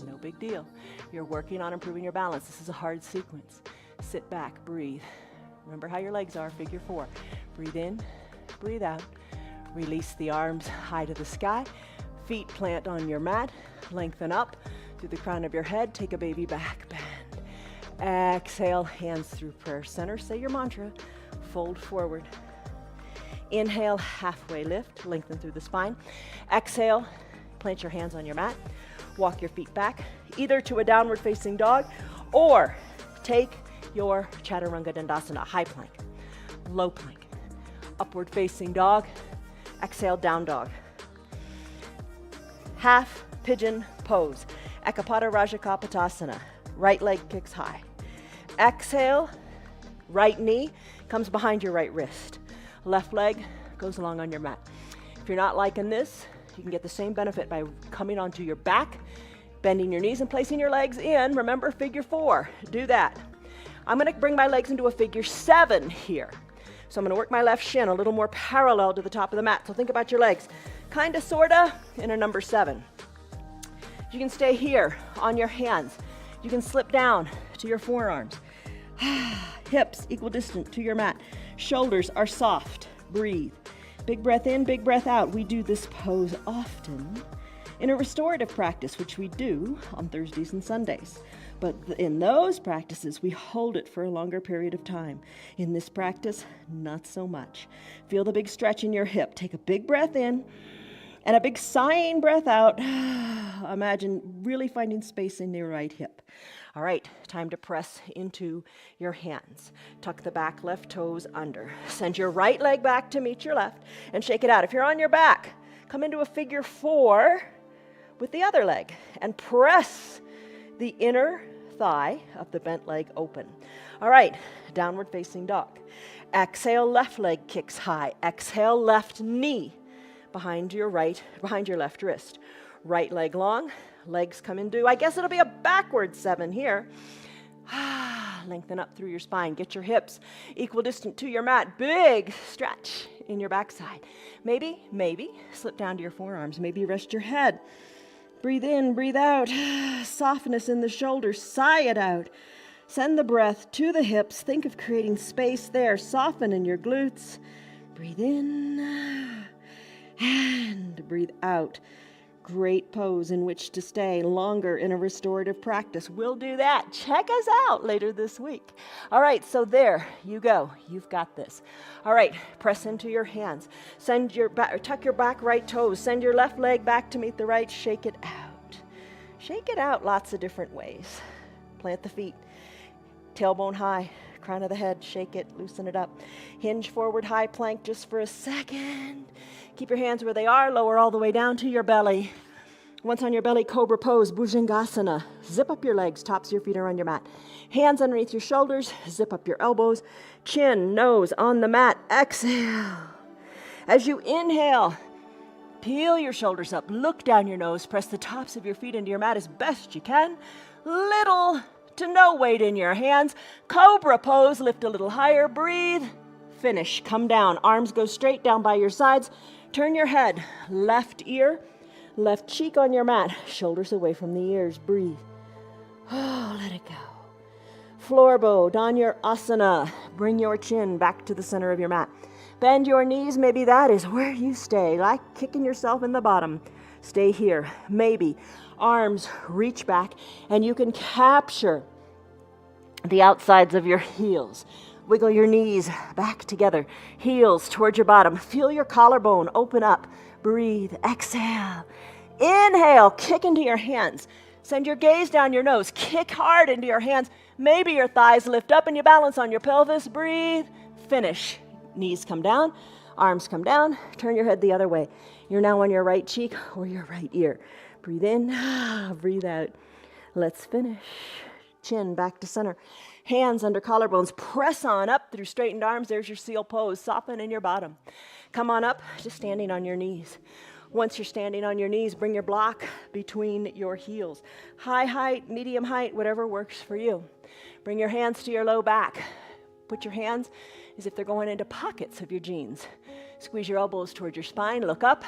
no big deal. You're working on improving your balance. This is a hard sequence. Sit back, breathe. Remember how your legs are, figure 4. Breathe in, breathe out. Release the arms high to the sky. Feet plant on your mat. Lengthen up through the crown of your head. Take a baby back bend. Exhale, hands through prayer center. Say your mantra. Fold forward. Inhale, halfway lift. Lengthen through the spine. Exhale, plant your hands on your mat. Walk your feet back, either to a downward facing dog or take your Chaturanga Dandasana, high plank, low plank, upward facing dog. Exhale, down dog. Half pigeon pose. Ekapada Rajakapotasana. Right leg kicks high. Exhale, right knee comes behind your right wrist. Left leg goes along on your mat. If you're not liking this, you can get the same benefit by coming onto your back, bending your knees and placing your legs in. Remember, figure 4. Do that. I'm going to bring my legs into a figure 7 here. So I'm going to work my left shin a little more parallel to the top of the mat. So think about your legs, kind of, sort of, in a number 7. You can stay here on your hands. You can slip down to your forearms. Hips equidistant to your mat. Shoulders are soft. Breathe. Big breath in, big breath out. We do this pose often in a restorative practice, which we do on Thursdays and Sundays. But in those practices, we hold it for a longer period of time. In this practice, not so much. Feel the big stretch in your hip. Take a big breath in and a big sighing breath out. Imagine really finding space in your right hip. All right, time to press into your hands. Tuck the back left toes under. Send your right leg back to meet your left and shake it out. If you're on your back, come into a figure 4 with the other leg and press the inner thigh of the bent leg open. All right, downward facing dog. Exhale, left leg kicks high. Exhale, left knee behind your left wrist. Right leg long, legs come into, I guess it'll be a backward 7 here. Lengthen up through your spine. Get your hips equidistant to your mat. Big stretch in your backside. Maybe slip down to your forearms. Maybe rest your head. Breathe in, breathe out. Softness in the shoulders. Sigh it out. Send the breath to the hips. Think of creating space there. Soften in your glutes. Breathe in and breathe out. Great pose in which to stay longer in a restorative practice. We'll do that. Check us out later this week. All right, so there you go. You've got this. All right, press into your hands. Tuck your back right toes. Send your left leg back to meet the right. Shake it out. Shake it out lots of different ways. Plant the feet. Tailbone high. Crown of the head. Shake it. Loosen it up. Hinge forward high plank just for a second. Keep your hands where they are. Lower all the way down to your belly. Once on your belly, cobra pose, Bhujangasana. Zip up your legs. Tops of your feet are on your mat. Hands underneath your shoulders. Zip up your elbows. Chin, nose on the mat. Exhale. As you inhale, peel your shoulders up. Look down your nose. Press the tops of your feet into your mat as best you can. Little to no weight in your hands. Cobra pose. Lift a little higher. Breathe. Finish. Come down. Arms go straight down by your sides. Turn your head. Left ear. Left cheek on your mat. Shoulders away from the ears. Breathe. Oh, let it go. Floor bow. Dhanurasana. Bring your chin back to the center of your mat. Bend your knees. Maybe that is where you stay. Like kicking yourself in the bottom. Stay here. Maybe. Arms reach back and you can capture the outsides of your heels. Wiggle your knees back together. Heels towards your bottom. Feel your collarbone open up. Breathe. Exhale. Inhale. Kick into your hands. Send your gaze down your nose. Kick hard into your hands. Maybe your thighs lift up and you balance on your pelvis. Breathe. Finish. Knees come down. Arms come down. Turn your head the other way. You're now on your right cheek or your right ear. Breathe in. Breathe out. Let's finish. Chin back to center. Hands under collarbones. Press on up through straightened arms. There's your seal pose. Soften in your bottom. Come on up, just standing on your knees. Once you're standing on your knees, bring your block between your heels. High height, medium height, whatever works for you. Bring your hands to your low back. Put your hands as if they're going into pockets of your jeans. Squeeze your elbows towards your spine. Look up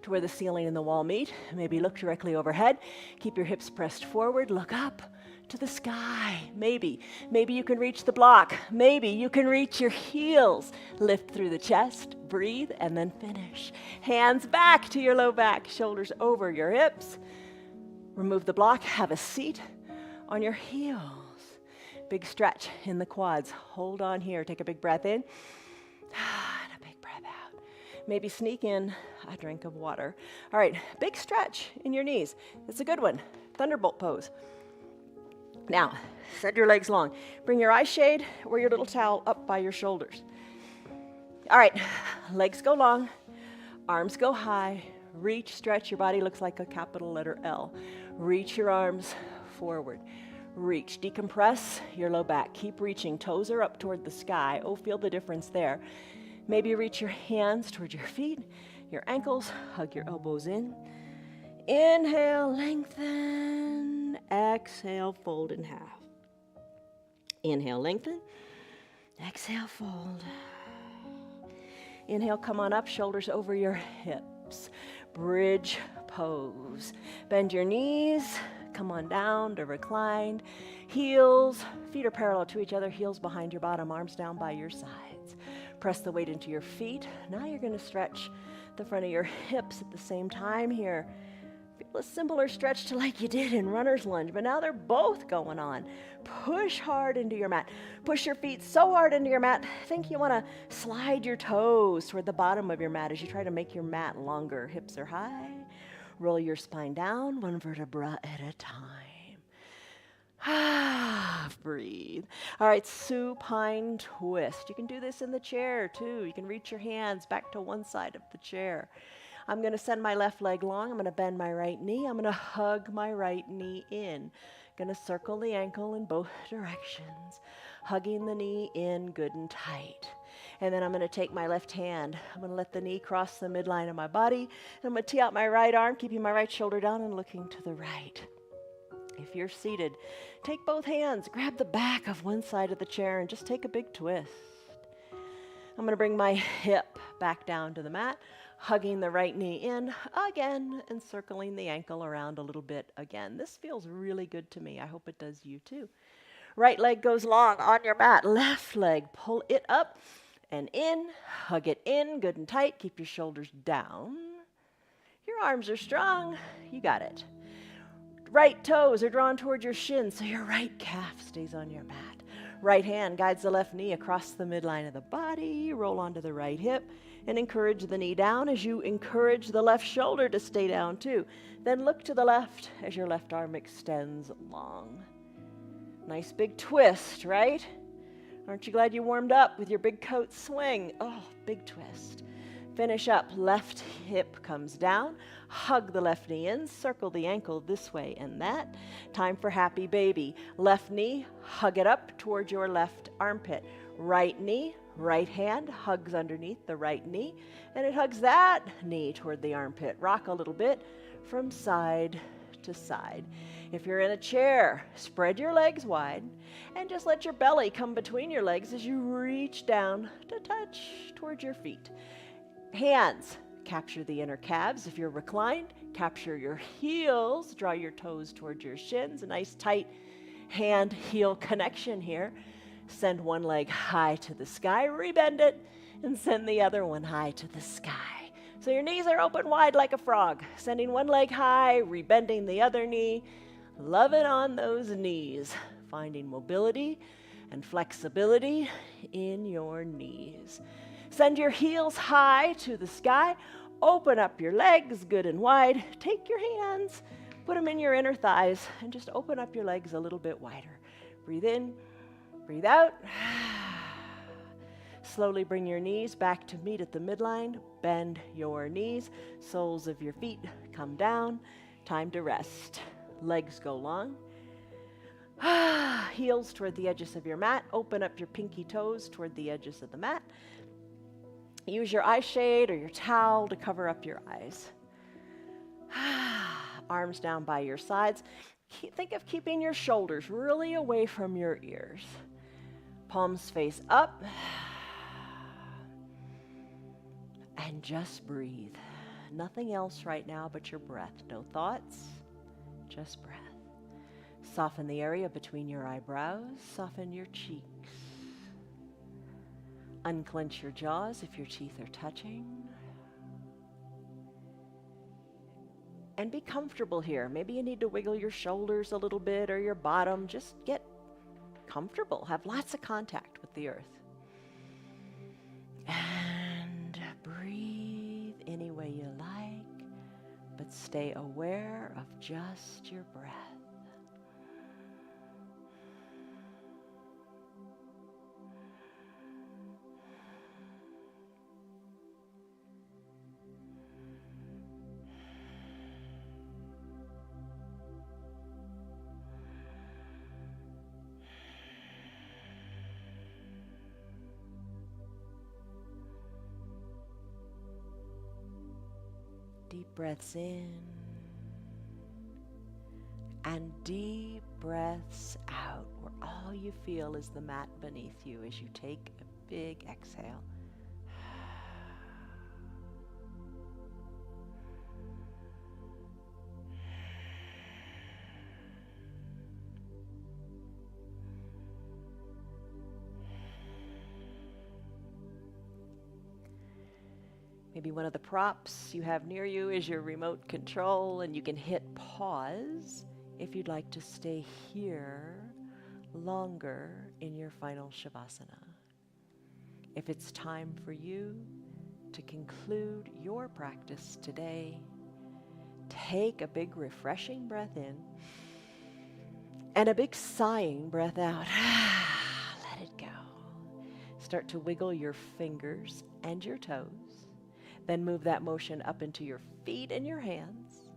to where the ceiling and the wall meet. Maybe look directly overhead. Keep your hips pressed forward. Look up to the sky. Maybe you can reach the block. Maybe you can reach your heels. Lift through the chest, breathe, and then finish. Hands back to your low back, shoulders over your hips. Remove the block, have a seat on your heels. Big stretch in the quads. Hold on here, take a big breath in, and a big breath out. Maybe sneak in a drink of water. All right, big stretch in your knees. It's a good one. Thunderbolt pose. Now, set your legs long. Bring your eye shade or your little towel up by your shoulders. All right, legs go long, arms go high. Reach, stretch. Your body looks like a capital letter L. Reach your arms forward. Reach, decompress your low back. Keep reaching. Toes are up toward the sky. Oh, feel the difference there. Maybe reach your hands toward your feet, your ankles. Hug your elbows in. Inhale, lengthen. Exhale, fold in half. Inhale, lengthen. Exhale, fold. Inhale, come on up, shoulders over your hips. Bridge pose. Bend your knees. Come on down to reclined. Heels, feet are parallel to each other. Heels behind your bottom, arms down by your sides. Press the weight into your feet. Now you're going to stretch the front of your hips at the same time here. Feel a similar stretch to like you did in runner's lunge, but now they're both going on. Push hard into your mat. Push your feet so hard into your mat. Think you want to slide your toes toward the bottom of your mat as you try to make your mat longer. Hips are high. Roll your spine down, one vertebra at a time. Breathe. All right, supine twist. You can do this in the chair too. You can reach your hands back to one side of the chair. I'm going to send my left leg long. I'm going to bend my right knee. I'm going to hug my right knee in. Going to circle the ankle in both directions. Hugging the knee in good and tight. And then I'm going to take my left hand. I'm going to let the knee cross the midline of my body. And I'm going to tee out my right arm, keeping my right shoulder down and looking to the right. If you're seated, take both hands, grab the back of one side of the chair, and just take a big twist. I'm going to bring my hip back down to the mat, hugging the right knee in again and circling the ankle around a little bit again. This feels really good to me. I hope it does you too. Right leg goes long on your mat. Left leg, pull it up and in. Hug it in, good and tight. Keep your shoulders down. Your arms are strong. You got it. Right toes are drawn toward your shins, so your right calf stays on your mat. Right hand guides the left knee across the midline of the body. Roll onto the right hip and encourage the knee down as you encourage the left shoulder to stay down too. Then look to the left as your left arm extends long. Nice big twist, right? Aren't you glad you warmed up with your big coat swing? Oh, big twist. Finish up, left hip comes down, hug the left knee in, circle the ankle this way and that. Time for happy baby. Left knee, hug it up toward your left armpit. Right knee, right hand hugs underneath the right knee, and it hugs that knee toward the armpit. Rock a little bit from side to side. If you're in a chair, spread your legs wide and just let your belly come between your legs as you reach down to touch towards your feet. Hands capture the inner calves. If you're reclined, capture your heels. Draw your toes towards your shins. A nice tight hand-heel connection here. Send one leg high to the sky, rebend it, and send the other one high to the sky. So your knees are open wide like a frog. Sending one leg high, rebending the other knee. Love it on those knees. Finding mobility and flexibility in your knees. Send your heels high to the sky. Open up your legs good and wide. Take your hands, put them in your inner thighs, and just open up your legs a little bit wider. Breathe in, breathe out. Slowly bring your knees back to meet at the midline. Bend your knees. Soles of your feet come down. Time to rest. Legs go long. Heels toward the edges of your mat. Open up your pinky toes toward the edges of the mat. Use your eye shade or your towel to cover up your eyes. Arms down by your sides. Think of keeping your shoulders really away from your ears. Palms face up. And just breathe. Nothing else right now but your breath. No thoughts, just breath. Soften the area between your eyebrows. Soften your cheeks. Unclench your jaws if your teeth are touching. And be comfortable here. Maybe you need to wiggle your shoulders a little bit or your bottom. Just get comfortable. Have lots of contact with the earth. And breathe any way you like, but stay aware of just your breath. Deep breaths in and deep breaths out, where all you feel is the mat beneath you as you take a big exhale. Maybe one of the props you have near you is your remote control, and you can hit pause if you'd like to stay here longer in your final Shavasana. If it's time for you to conclude your practice today, take a big refreshing breath in and a big sighing breath out. Let it go. Start to wiggle your fingers and your toes. Then move that motion up into your feet and your hands.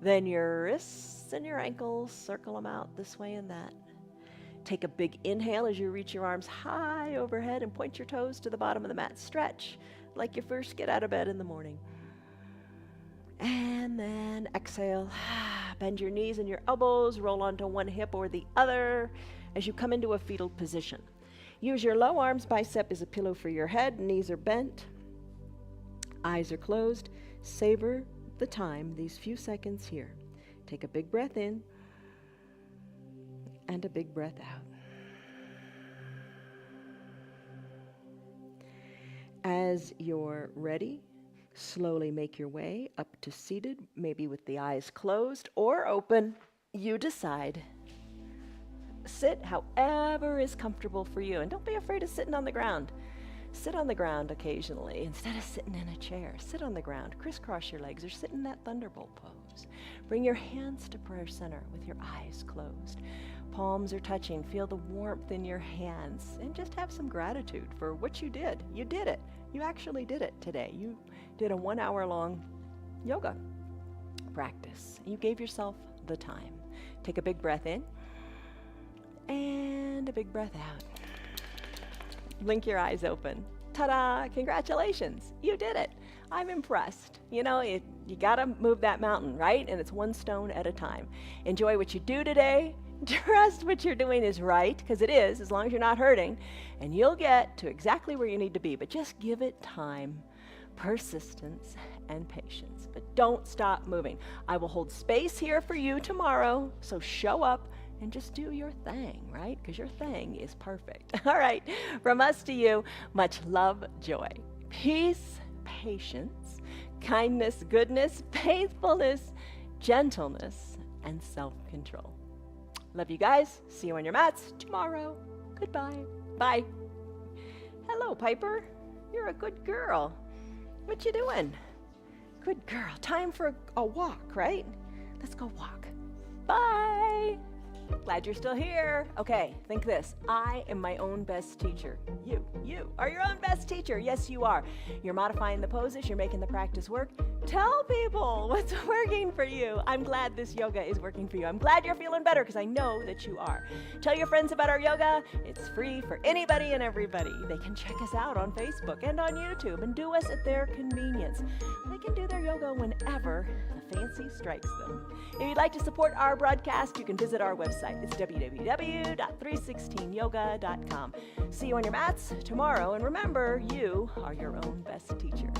Then your wrists and your ankles, circle them out this way and that. Take a big inhale as you reach your arms high overhead and point your toes to the bottom of the mat. Stretch like you first get out of bed in the morning. And then exhale. Bend your knees and your elbows, roll onto one hip or the other as you come into a fetal position. Use your low arms bicep as a pillow for your head. Knees are bent. Eyes are closed. Savor the time, these few seconds here. Take a big breath in and a big breath out. As you're ready, slowly make your way up to seated, maybe with the eyes closed or open. You decide. Sit however is comfortable for you, and don't be afraid of sitting on the ground. Sit on the ground occasionally instead of sitting in a chair. Sit on the ground, crisscross your legs, or sit in that thunderbolt pose. Bring your hands to prayer center with your eyes closed. Palms are touching. Feel the warmth in your hands, and just have some gratitude for what you did. You did it. You actually did it today. You did a 1 hour long yoga practice. You gave yourself the time. Take a big breath in and a big breath out. Blink your eyes open. Ta-da! Congratulations. You did it. I'm impressed. You know, you gotta move that mountain, right? And it's one stone at a time. Enjoy what you do today. Trust what you're doing is right, because it is, as long as you're not hurting. And you'll get to exactly where you need to be. But just give it time, persistence, and patience. But don't stop moving. I will hold space here for you tomorrow, so show up and just do your thing, right? Because your thing is perfect. All right, from us to you, much love, joy, peace, patience, kindness, goodness, faithfulness, gentleness, and self-control. Love you guys. See you on your mats tomorrow. Goodbye. Bye. Hello, Piper. You're a good girl. What you doing? Good girl. Time for a walk, right? Let's go walk. Bye. Glad you're still here. Okay, think this. I am my own best teacher. You are your own best teacher. Yes, you are. You're modifying the poses. You're making the practice work. Tell people what's working for you. I'm glad this yoga is working for you. I'm glad you're feeling better, because I know that you are. Tell your friends about our yoga. It's free for anybody and everybody. They can check us out on Facebook and on YouTube and do us at their convenience. They can do their yoga whenever the fancy strikes them. If you'd like to support our broadcast, you can visit our website. It's www.316yoga.com. See you on your mats tomorrow, and remember, you are your own best teacher.